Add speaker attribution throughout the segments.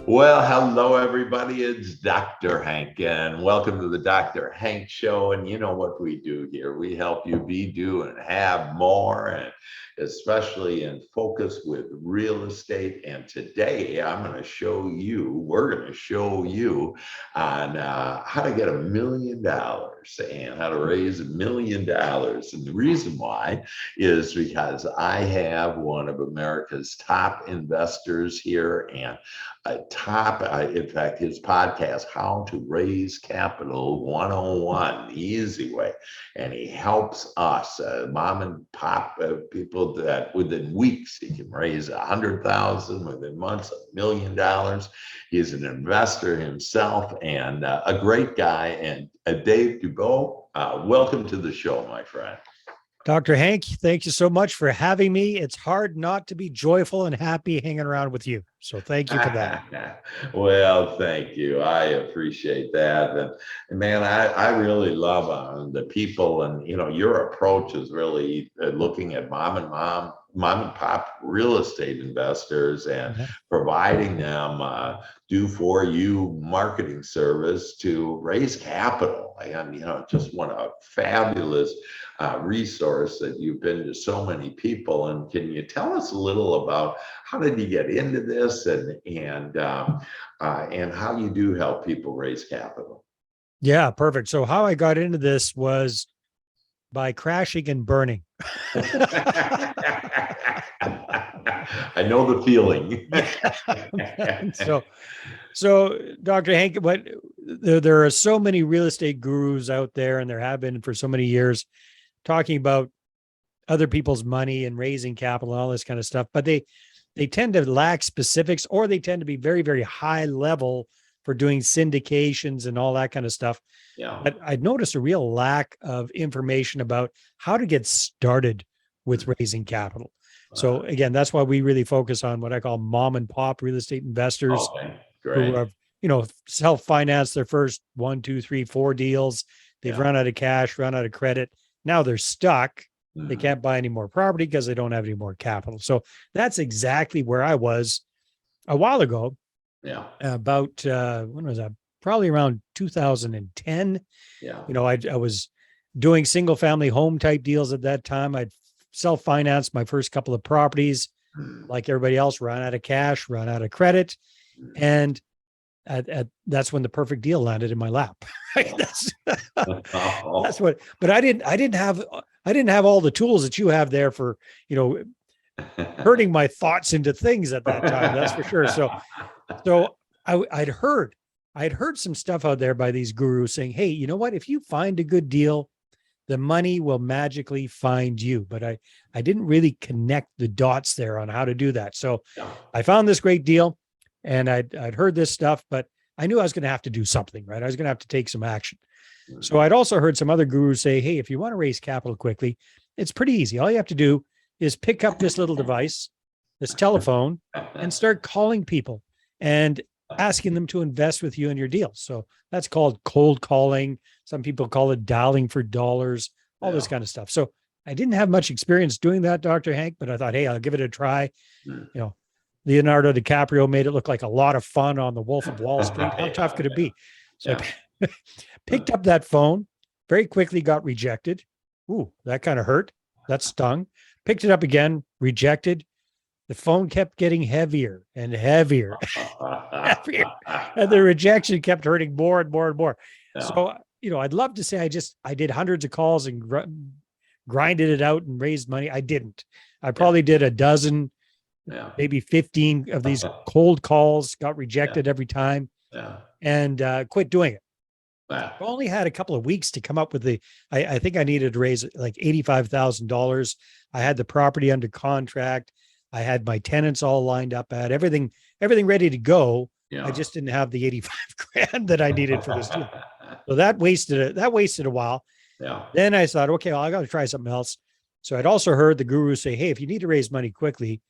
Speaker 1: Well, hello, everybody. It's Dr. Hank, and welcome to the Dr. Hank Show. And you know what we do here? We help you be, do, and have more, and especially in focus with real estate. And today, we're going to show you on how to get $1 million and how to raise $1 million. And the reason why is because I have one of America's top investors here, and in fact, his podcast, How to Raise Capital 101, the easy way. And he helps us, mom and pop people, that within weeks, he can raise 100,000, within months, $1 million. He's an investor himself and a great guy. And Dave Dubeau, welcome to the show, my friend.
Speaker 2: Dr. Hank, thank you so much for having me. It's hard not to be joyful and happy hanging around with you. So thank you for that.
Speaker 1: Well, thank you. I appreciate that. And man, I really love the people, and your approach is really looking at mom and pop real estate investors and providing them do for you marketing service to raise capital. And just what a fabulous resource that you've been to so many people. And can you tell us a little about how did you get into this, and how you do help people raise capital?
Speaker 2: Yeah, perfect. So how I got into this was by crashing and burning.
Speaker 1: I know the feeling.
Speaker 2: So Dr. Hank, there are so many real estate gurus out there, and there have been for so many years, talking about other people's money and raising capital and all this kind of stuff, but they tend to lack specifics, or they tend to be very, very high level for doing syndications and all that kind of stuff.
Speaker 1: Yeah.
Speaker 2: But I'd noticed a real lack of information about how to get started with raising capital. So again, that's why we really focus on what I call mom and pop real estate investors.
Speaker 1: Okay, great.
Speaker 2: Who have self-financed their first 1, 2, 3, 4 deals. They've run out of cash, run out of credit. Now they're stuck. They can't buy any more property because they don't have any more capital. So that's exactly where I was a while ago.
Speaker 1: Yeah.
Speaker 2: About when was that? Probably around 2010.
Speaker 1: Yeah.
Speaker 2: I was doing single family home type deals at that time. I'd self-financed my first couple of properties, like everybody else, run out of cash, run out of credit. And that's when the perfect deal landed in my lap. That's what, but I didn't have all the tools that you have there for, hurting my thoughts into things at that time. That's for sure. So I'd heard some stuff out there by these gurus saying, hey, you know what? If you find a good deal, the money will magically find you. But I didn't really connect the dots there on how to do that. So I found this great deal, and I'd heard this stuff, but I knew I was going to have to do something, right? I was going to have to take some action. So I'd also heard some other gurus say, hey, if you want to raise capital quickly, it's pretty easy. All you have to do is pick up this little device, this telephone, and start calling people and asking them to invest with you in your deal. So that's called cold calling. Some people call it dialing for dollars, all this kind of stuff. So I didn't have much experience doing that, Dr. Hank, but I thought, hey, I'll give it a try. Leonardo DiCaprio made it look like a lot of fun on The Wolf of Wall Street. How tough could it be? So I picked up that phone, very quickly got rejected. Ooh, that kind of hurt. That stung. Picked it up again, rejected. The phone kept getting heavier and heavier, heavier. And the rejection kept hurting more and more and more. Yeah. So, I'd love to say I did hundreds of calls and grinded it out and raised money. I didn't. I probably did a dozen, maybe 15 of these cold calls, got rejected every time, and quit doing it. I only had a couple of weeks to come up with I think I needed to raise like $85,000. I had the property under contract. I had my tenants all lined up. I had everything ready to go. I just didn't have the 85 grand that I needed for this deal. So that wasted a while. Then I thought, okay, well, I got to try something else. So I'd also heard the guru say, hey, if you need to raise money quickly,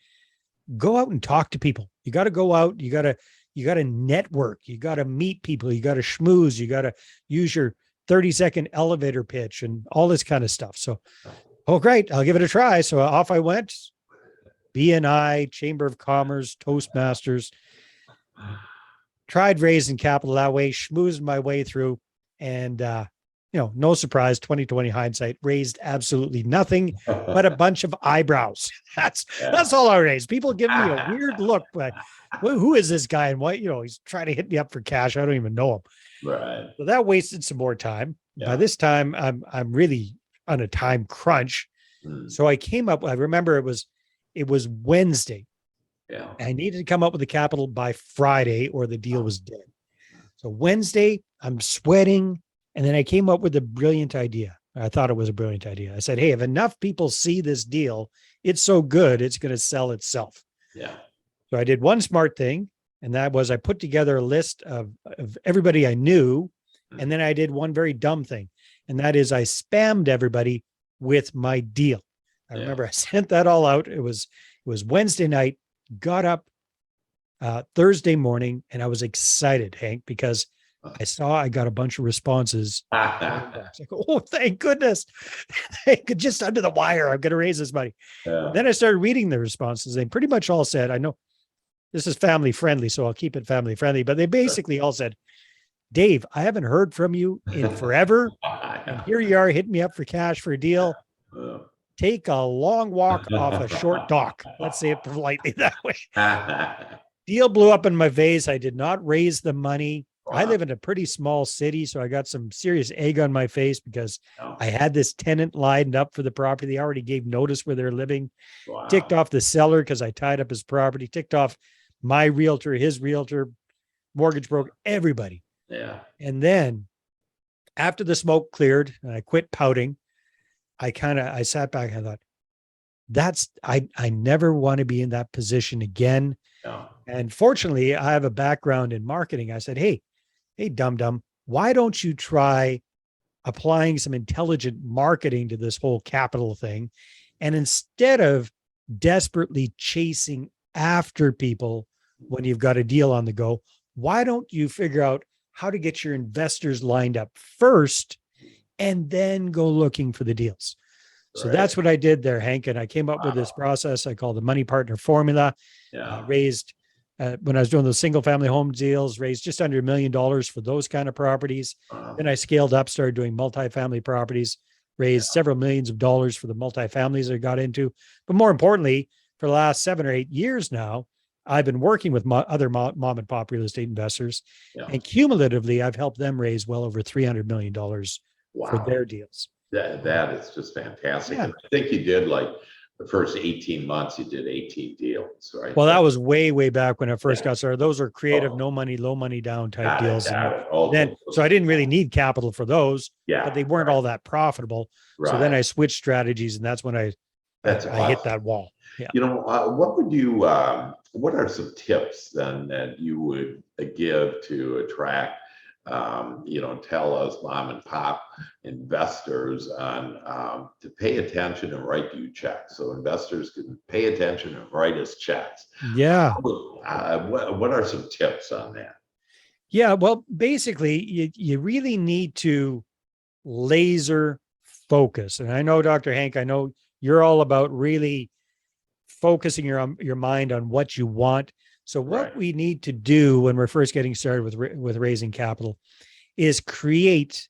Speaker 2: go out and talk to people. You got to go out. You got to network. You got to meet people. You got to schmooze. You got to use your 30-second elevator pitch and all this kind of stuff. So, oh, great. I'll give it a try. So off I went. BNI, Chamber of Commerce, Toastmasters. tried raising capital that way, schmoozed my way through, and no surprise, 2020 hindsight, raised absolutely nothing but a bunch of eyebrows. That's all I raised. People give me a weird look, but who is this guy and what? He's trying to hit me up for cash. I don't even know him.
Speaker 1: Right.
Speaker 2: So that wasted some more time.
Speaker 1: Yeah.
Speaker 2: By this time, I'm really on a time crunch. So I remember it was Wednesday.
Speaker 1: Yeah.
Speaker 2: I needed to come up with the capital by Friday or the deal was dead. So Wednesday, I'm sweating. And then I came up with a brilliant idea. I thought it was a brilliant idea. I said, hey, if enough people see this deal, it's so good, it's going to sell itself.
Speaker 1: Yeah.
Speaker 2: So I did one smart thing, and that was I put together a list of everybody I knew. And then I did one very dumb thing, and that is I spammed everybody with my deal. I remember I sent that all out. It was Wednesday night, got up Thursday morning, and I was excited, Hank, because I got a bunch of responses. Like, oh, thank goodness. Just under the wire, I'm going to raise this money. Yeah. Then I started reading the responses. They pretty much all said, I know this is family friendly, so I'll keep it family friendly. But they basically all said, Dave, I haven't heard from you in forever. And here you are hitting me up for cash for a deal. Take a long walk off a short dock. Let's say it politely that way. Deal blew up in my vase. I did not raise the money. Wow. I live in a pretty small city, so I got some serious egg on my face because I had this tenant lined up for the property. They already gave notice where they're living. Wow. Ticked off the seller because I tied up his property. Ticked off my realtor, his realtor, mortgage broker, everybody.
Speaker 1: Yeah.
Speaker 2: And then after the smoke cleared and I quit pouting, I sat back and I thought, I never want to be in that position again. No. And fortunately, I have a background in marketing. I said, hey, dum-dum, why don't you try applying some intelligent marketing to this whole capital thing? And instead of desperately chasing after people when you've got a deal on the go, why don't you figure out how to get your investors lined up first and then go looking for the deals? So that's what I did there, Hank. And I came up with this process I call the money partner formula. Raised, when I was doing those single family home deals, raised just under $1 million for those kind of properties. Then I scaled up, started doing multifamily properties, raised several millions of dollars for the multifamilies I got into. But more importantly, for the last 7 or 8 years now, I've been working with other mom and pop real estate investors. And cumulatively, I've helped them raise well over $300 million for their deals.
Speaker 1: That is just fantastic. And I think you did like the first 18 months, you did 18 deals, right?
Speaker 2: Well, that was way, way back when I first got started. Those are creative, no money, low money down type deals. So I didn't really need capital for those, but they weren't all that profitable. So then I switched strategies, and that's when I hit that wall. Yeah.
Speaker 1: What are some tips then that you would give to attract, tell us mom and pop investors on to pay attention and write you checks, so investors can pay attention and write us checks?
Speaker 2: Yeah.
Speaker 1: What are some tips on that?
Speaker 2: Yeah. Well, basically, you really need to laser focus. And I know, Dr. Hank, I know you're all about really focusing your mind on what you want. So what we need to do when we're first getting started with raising capital is create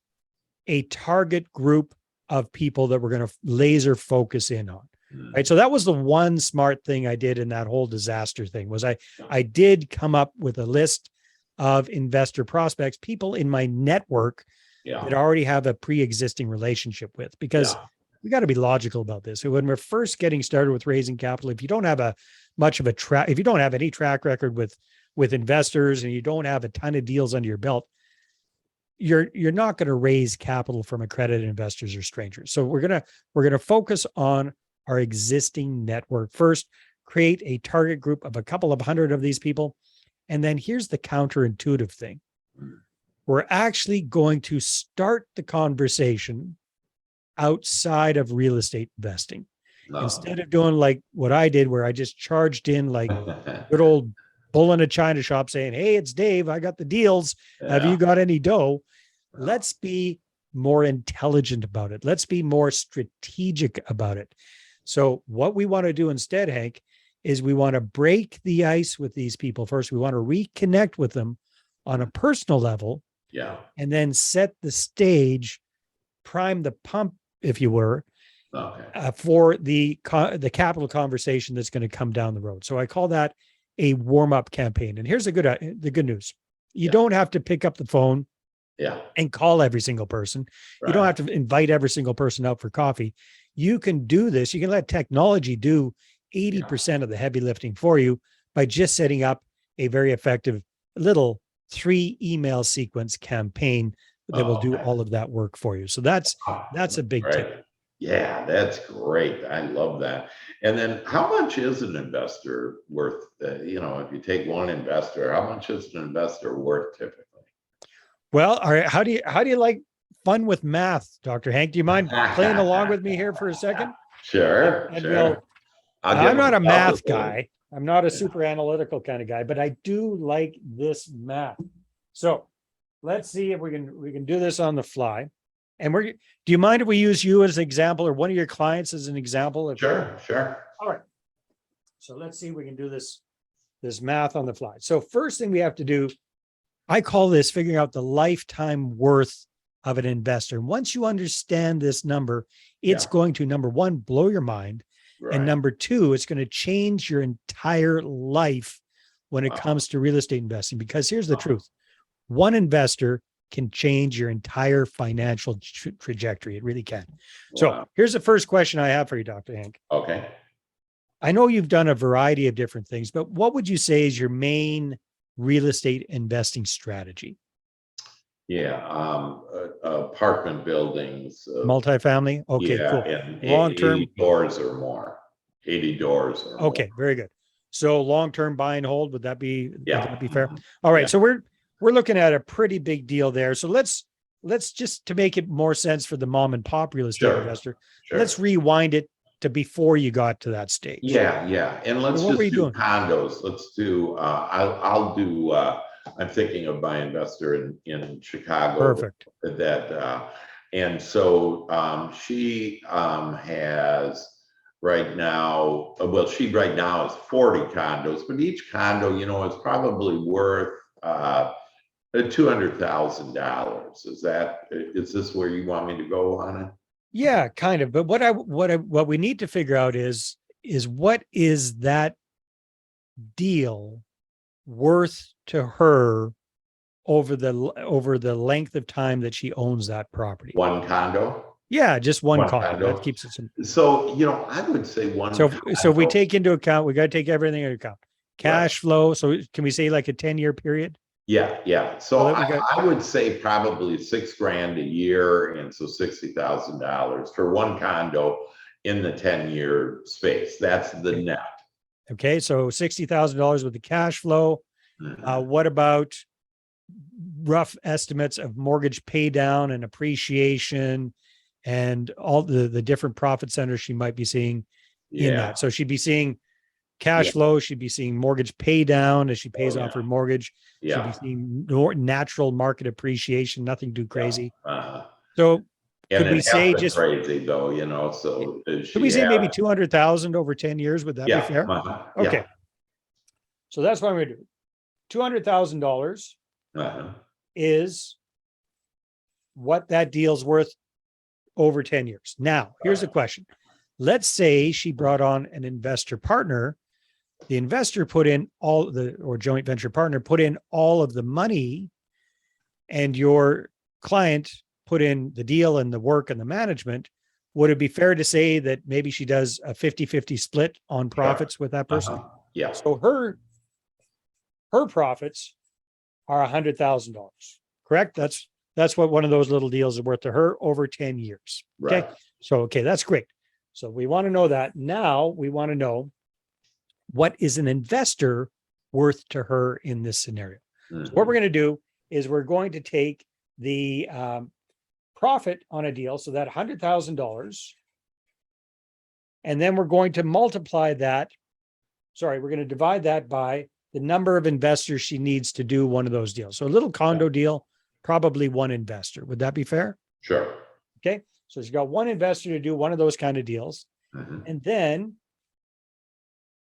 Speaker 2: a target group of people that we're going to laser focus in on. Right. So that was the one smart thing I did in that whole disaster thing was I did come up with a list of investor prospects, people in my network that already have a pre-existing relationship with, because we got to be logical about this. So when we're first getting started with raising capital, if you don't have if you don't have any track record with investors and you don't have a ton of deals under your belt, you're not going to raise capital from accredited investors or strangers. So we're going to focus on our existing network first, create a target group of a couple of hundred of these people. And then here's the counterintuitive thing. We're actually going to start the conversation outside of real estate investing. Instead of doing like what I did, where I just charged in like good old bull in a china shop saying, hey, it's Dave, I got the deals. Have you got any dough? Let's be more intelligent about it. Let's be more strategic about it. So what we want to do instead, Hank, is we want to break the ice with these people first. We want to reconnect with them on a personal level,
Speaker 1: Yeah.
Speaker 2: and then set the stage, prime the pump, if you were,
Speaker 1: Okay.
Speaker 2: for the capital conversation that's going to come down the road. So I call that a warm-up campaign. And here's the good news. You don't have to pick up the phone and call every single person. You don't have to invite every single person out for coffee. You can do this. You can let technology do 80% of the heavy lifting for you by just setting up a very effective little 3 email sequence campaign that will do all of that work for you. So that's a big tip.
Speaker 1: Yeah, that's great. I love that. And then how much is an investor worth? If you take one investor, how much is an investor worth typically?
Speaker 2: Well, all right. How do you like fun with math, Dr. Hank? Do you mind playing along with me here for a second?
Speaker 1: Sure,
Speaker 2: And
Speaker 1: sure.
Speaker 2: I'm not a math guy. I'm not a super analytical kind of guy, but I do like this math. So let's see if we can do this on the fly. And do you mind if we use you as an example or one of your clients as an example?
Speaker 1: Sure, sure.
Speaker 2: All right. So let's see if we can do this math on the fly. So first thing we have to do, I call this figuring out the lifetime worth of an investor. And once you understand this number, it's going to, number one, blow your mind. Right. And number two, it's going to change your entire life when it comes to real estate investing. Because here's the truth. One investor can change your entire financial trajectory. It really can. So here's the first question I have for you, Dr. Hank.
Speaker 1: Okay.
Speaker 2: I know you've done a variety of different things, but what would you say is your main real estate investing strategy?
Speaker 1: Yeah. Apartment buildings.
Speaker 2: Multifamily? Okay, cool.
Speaker 1: And
Speaker 2: Long-term
Speaker 1: 80 doors or more. 80 doors or more.
Speaker 2: Okay, very good. So long-term buy and hold, would that be fair?
Speaker 1: Mm-hmm.
Speaker 2: All right. So we're looking at a pretty big deal there. So let's just, to make it more sense for the mom and pop real estate investor, let's rewind it to before you got to that stage.
Speaker 1: Yeah. And let's just do condos. Let's do, I'll do, I'm thinking of my investor in Chicago.
Speaker 2: Perfect.
Speaker 1: And so she has right now, she right now is 40 condos, but each condo, is probably worth $200,000. Is this where you want me to go on it?
Speaker 2: Yeah, kind of. But what we need to figure out is what is that deal worth to her over the length of time that she owns that property?
Speaker 1: One condo?
Speaker 2: Yeah, just one condo. That keeps it simple.
Speaker 1: So, I would say one.
Speaker 2: So if we take into account, we got to take everything into account. Cash flow. So can we say like a 10-year period?
Speaker 1: Yeah. So I would say probably $6,000 a year. And so $60,000 for one condo in the 10-year space. That's the net. Okay.
Speaker 2: So $60,000 with the cash flow. Mm-hmm. What about rough estimates of mortgage pay down and appreciation and all the different profit centers she might be seeing in that? So she'd be seeing cash flow. She'd be seeing mortgage pay down as she pays off her mortgage. She'd be seeing natural market appreciation, nothing too crazy. So could we say just
Speaker 1: crazy though, so
Speaker 2: could we say maybe 200,000 over 10 years? Would that be fair? Okay. So that's what I'm going to do. $200,000 is what that deal's worth over 10 years. Now, here's the question. Let's say she brought on an investor partner. The investor put in or joint venture partner put in all of the money, and your client put in the deal and the work and the management. Would it be fair to say that maybe she does a 50-50 split on profits with that person?
Speaker 1: Yeah.
Speaker 2: So her profits are $100,000. Correct? That's what one of those little deals is worth to her over 10 years. Okay.
Speaker 1: Right.
Speaker 2: So, that's great. So we want to know that. Now we want to know, what is an investor worth to her in this scenario? Mm-hmm. So what we're going to do is we're going to take the profit on a deal, so that $100,000, and then we're going to multiply that. We're going to divide that by the number of investors she needs to do one of those deals. So a little condo deal, probably one investor. Would that be fair?
Speaker 1: Sure.
Speaker 2: Okay. So she's got one investor to do one of those kind of deals. Mm-hmm. And then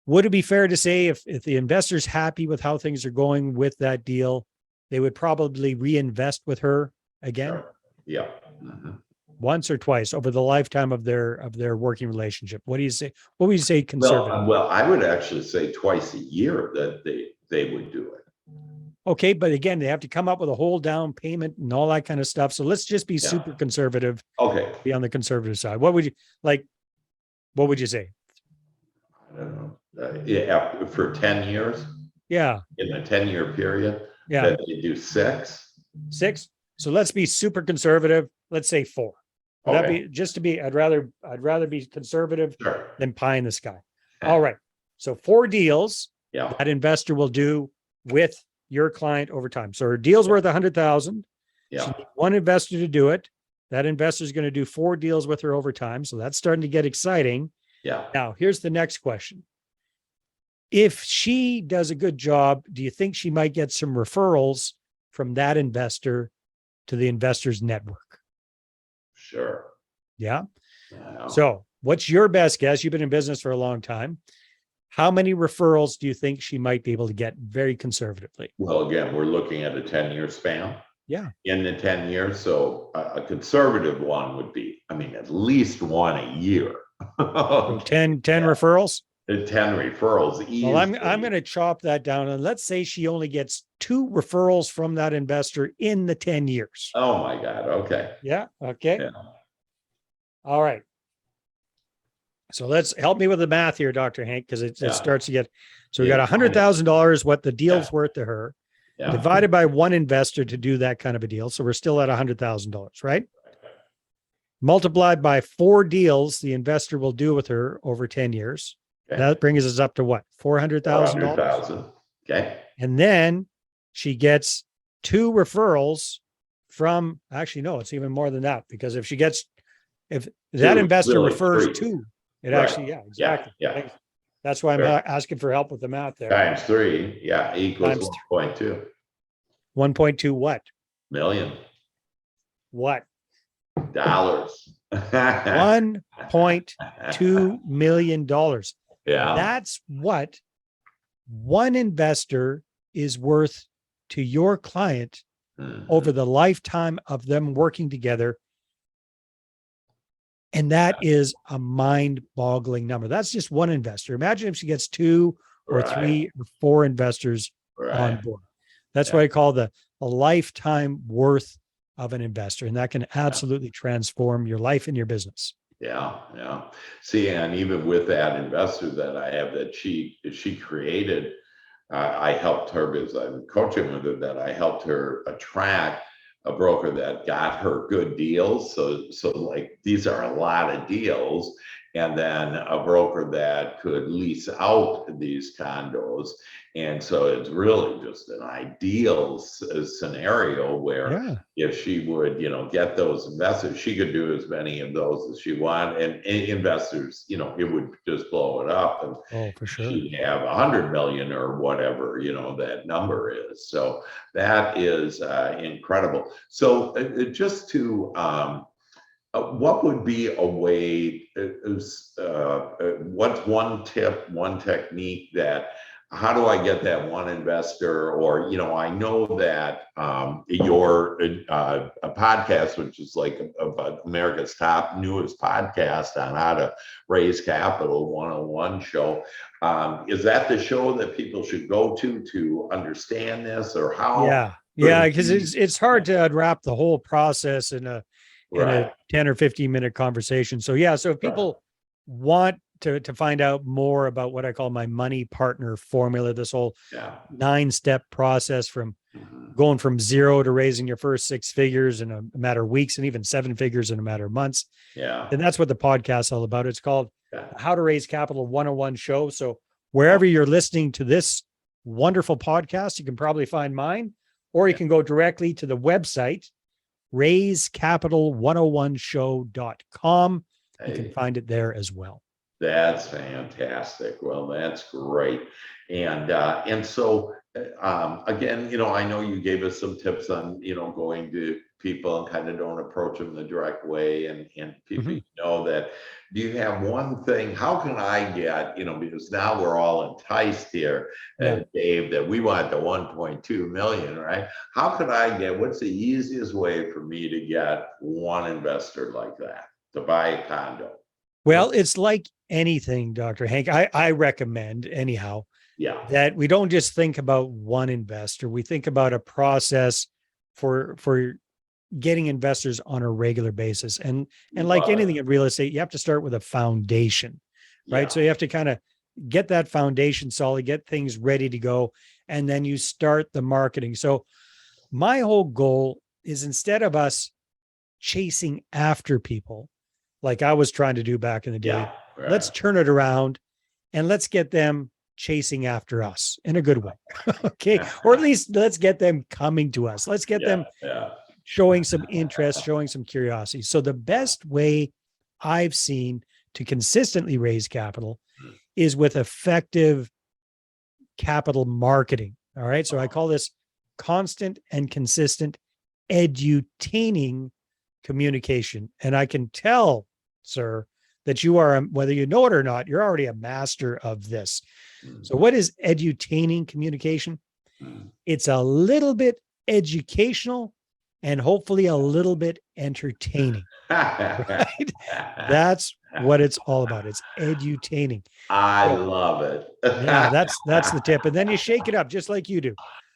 Speaker 2: would it be fair to say if the investor's happy with how things are going with that deal, they would probably reinvest with her again.
Speaker 1: Sure. Yeah. Mhm.
Speaker 2: Once or twice over the lifetime of their working relationship. What do you say? What would you say conservative?
Speaker 1: Well, I would actually say twice a year that they would do it.
Speaker 2: Okay, but again, they have to come up with a whole down payment and all that kind of stuff. So let's just be
Speaker 1: Yeah.
Speaker 2: super conservative,
Speaker 1: Okay.
Speaker 2: be on the conservative side. What would you like? What would you say?
Speaker 1: I don't know. Yeah, for 10 years,
Speaker 2: Yeah,
Speaker 1: in a 10-year period,
Speaker 2: yeah,
Speaker 1: that they do 6.
Speaker 2: 6. So let's be super conservative. Let's say 4. Would that
Speaker 1: Okay.
Speaker 2: be just to be? I'd rather be conservative
Speaker 1: Sure.
Speaker 2: than pie in the sky. All right. So 4 deals
Speaker 1: Yeah.
Speaker 2: that investor will do with your client over time. So her deal's worth 100,000. She
Speaker 1: Yeah.
Speaker 2: needs one investor to do it. That investor is going to do 4 deals with her over time. So that's starting to get exciting.
Speaker 1: Yeah.
Speaker 2: Now, here's the next question. If she does a good job, do you think she might get some referrals from that investor to the investor's network?
Speaker 1: Sure.
Speaker 2: Yeah.
Speaker 1: Yeah.
Speaker 2: So, what's your best guess? You've been in business for a long time. How many referrals do you think she might be able to get very conservatively?
Speaker 1: Well, again, we're looking at a 10-year span.
Speaker 2: Yeah.
Speaker 1: In the 10 years, so a conservative one would be, I mean, at least one a year.
Speaker 2: So 10
Speaker 1: Yeah.
Speaker 2: referrals.
Speaker 1: 10 referrals easily.
Speaker 2: Well, I'm going to chop that down. And let's say she only gets 2 referrals from that investor in the 10 years.
Speaker 1: Oh my God. Okay.
Speaker 2: Yeah. Okay.
Speaker 1: Yeah.
Speaker 2: All right. So let's help me with the math here, Dr. Hank, because it
Speaker 1: Yeah.
Speaker 2: starts to get, so we
Speaker 1: Yeah.
Speaker 2: got $100,000, what the deal's
Speaker 1: Yeah.
Speaker 2: worth to her,
Speaker 1: Yeah.
Speaker 2: divided by one investor to do that kind of a deal. So we're still at $100,000, right? Multiplied by 4 deals the investor will do with her over 10 years.
Speaker 1: Okay.
Speaker 2: That brings us up to what? $400,000.
Speaker 1: 400,000. Okay.
Speaker 2: And then she gets 2 referrals from, actually, no, it's even more than that, because if that
Speaker 1: 2,
Speaker 2: investor
Speaker 1: really,
Speaker 2: refers
Speaker 1: 3.
Speaker 2: 2, it
Speaker 1: Right.
Speaker 2: actually, yeah, exactly.
Speaker 1: Yeah.
Speaker 2: That's why I'm
Speaker 1: Sure.
Speaker 2: asking for help with the math there.
Speaker 1: Times 3. Yeah. Equals
Speaker 2: Times
Speaker 1: 1.2
Speaker 2: 1.2 what?
Speaker 1: million
Speaker 2: What?
Speaker 1: dollars.
Speaker 2: $1.2 million.
Speaker 1: Yeah.
Speaker 2: That's what one investor is worth to your client
Speaker 1: Mhm.
Speaker 2: over the lifetime of them working together. And that is a mind-boggling number. That's just one investor. Imagine if she gets 2 or
Speaker 1: Right.
Speaker 2: 3 or 4 investors on
Speaker 1: Right.
Speaker 2: board. That's
Speaker 1: Yeah.
Speaker 2: what I call the lifetime worth of an investor. And that can absolutely transform your life and your business.
Speaker 1: Yeah, yeah. See, and even with that investor that I have that she created, I helped her because I'm coaching with her. That I helped her attract a broker that got her good deals. So like these are a lot of deals, and then a broker that could lease out these condos. And so it's really just an ideal scenario where
Speaker 2: Yeah.
Speaker 1: if she would, get those investors, she could do as many of those as she wanted. And investors, it would just blow it up, and
Speaker 2: Oh, for sure.
Speaker 1: she'd have 100 million or whatever, that number is. So that is incredible. So just to, what would be a way, what's one tip, one technique how do I get that one investor? Or, I know that your a podcast, which is like about America's top newest podcast on how to raise capital 101 show. Is that the show that people should go to understand this, or how?
Speaker 2: Yeah. Yeah. Because it's hard to unwrap the whole process in a
Speaker 1: Right.
Speaker 2: 10 or 15 minute conversation. So yeah. So if people want to find out more about what I call my money partner formula, this whole
Speaker 1: Yeah.
Speaker 2: 9-step process from
Speaker 1: Mhm.
Speaker 2: going from 0 to raising your first 6 figures in a matter of weeks, and even 7 figures in a matter of months.
Speaker 1: Yeah.
Speaker 2: And that's what the podcast is all about. It's called
Speaker 1: Yeah.
Speaker 2: How to Raise Capital 101 Show. So wherever you're listening to this wonderful podcast, you can probably find mine, or you can go directly to the website, raisecapital101show.com. You can
Speaker 1: Hey.
Speaker 2: find it there as well.
Speaker 1: That's fantastic. Well, that's great. And so again, I know you gave us some tips on, going people and kind of don't approach them the direct way. And people
Speaker 2: Mhm.
Speaker 1: know that. Do you have one thing? How can I get, because now we're all enticed here,
Speaker 2: Yeah.
Speaker 1: Dave, that we want the 1.2 million, right? How can I get, what's the easiest way for me to get one investor like that to buy a condo?
Speaker 2: Well, it's like anything, Dr. Hank. I recommend, anyhow,
Speaker 1: Yeah.
Speaker 2: that we don't just think about one investor. We think about a process for getting investors on a regular basis. And like
Speaker 1: Love
Speaker 2: anything
Speaker 1: it.
Speaker 2: in real estate, you have to start with a foundation, right?
Speaker 1: Yeah.
Speaker 2: So you have to kind of get that foundation solid, get things ready to go, and then you start the marketing. So my whole goal is, instead of us chasing after people like I was trying to do back in the day,
Speaker 1: Yeah.
Speaker 2: let's
Speaker 1: Right.
Speaker 2: turn it around and let's get them chasing after us in a good way. Okay. Or at least let's get them coming to us. Let's get
Speaker 1: Yeah.
Speaker 2: them
Speaker 1: Yeah.
Speaker 2: showing some interest, showing some curiosity. So the best way I've seen to consistently raise capital is with effective capital marketing. All right. So I call this constant and consistent edutaining communication. And I can tell, sir, that you are, whether you know it or not, you're already a master of this. So, what is edutaining communication? It's a little bit educational and hopefully a little bit entertaining, right? That's what it's all about. It's edutaining.
Speaker 1: I
Speaker 2: So,
Speaker 1: love it.
Speaker 2: yeah, that's the tip. And then you shake it up just like you do.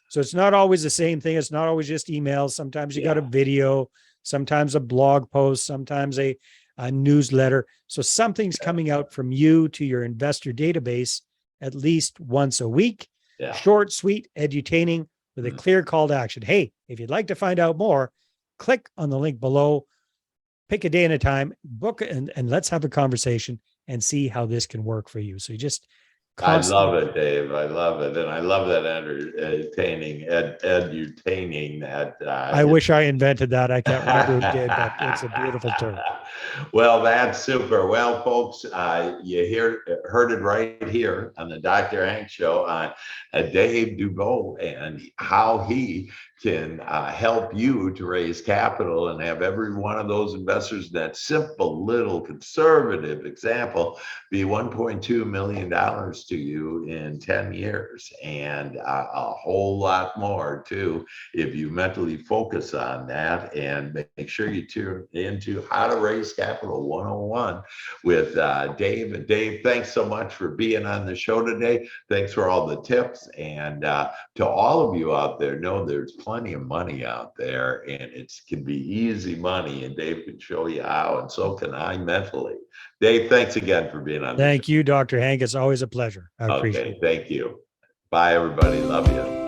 Speaker 2: So it's not always the same thing. It's not always just emails. Sometimes you got a
Speaker 1: Yeah.
Speaker 2: video, sometimes a blog post, sometimes a newsletter. So something's coming out from you to your investor database at least once a week.
Speaker 1: Yeah.
Speaker 2: Short, sweet, edutaining with a clear call to action. Hey, if you'd like to find out more, click on the link below, pick a day and a time, book it, and let's have a conversation and see how this can work for you. So you just
Speaker 1: I love
Speaker 2: constantly.
Speaker 1: it, Dave. I love it. And I love that edutaining that.
Speaker 2: I wish I invented that. I can't remember who did, but it's a beautiful term.
Speaker 1: Well, that's super. Well, folks, you heard it right here on the Dr. Hank Show on Dave Dubeau and how he can help you to raise capital and have every one of those investors, that simple little conservative example, be $1.2 million to you in 10 years, and a whole lot more too if you mentally focus on that. And make sure you tune into How to Raise Capital 101 with Dave. And Dave, thanks so much for being on the show today. Thanks for all the tips. And to all of you out there, know there's plenty of money out there, and it can be easy money. And Dave can show you how, and so can I mentally. Dave, thanks again for being on the show.
Speaker 2: Thank you, Dr. Hank. It's always a pleasure. I appreciate it.
Speaker 1: Okay, thank you. Bye, everybody. Love you.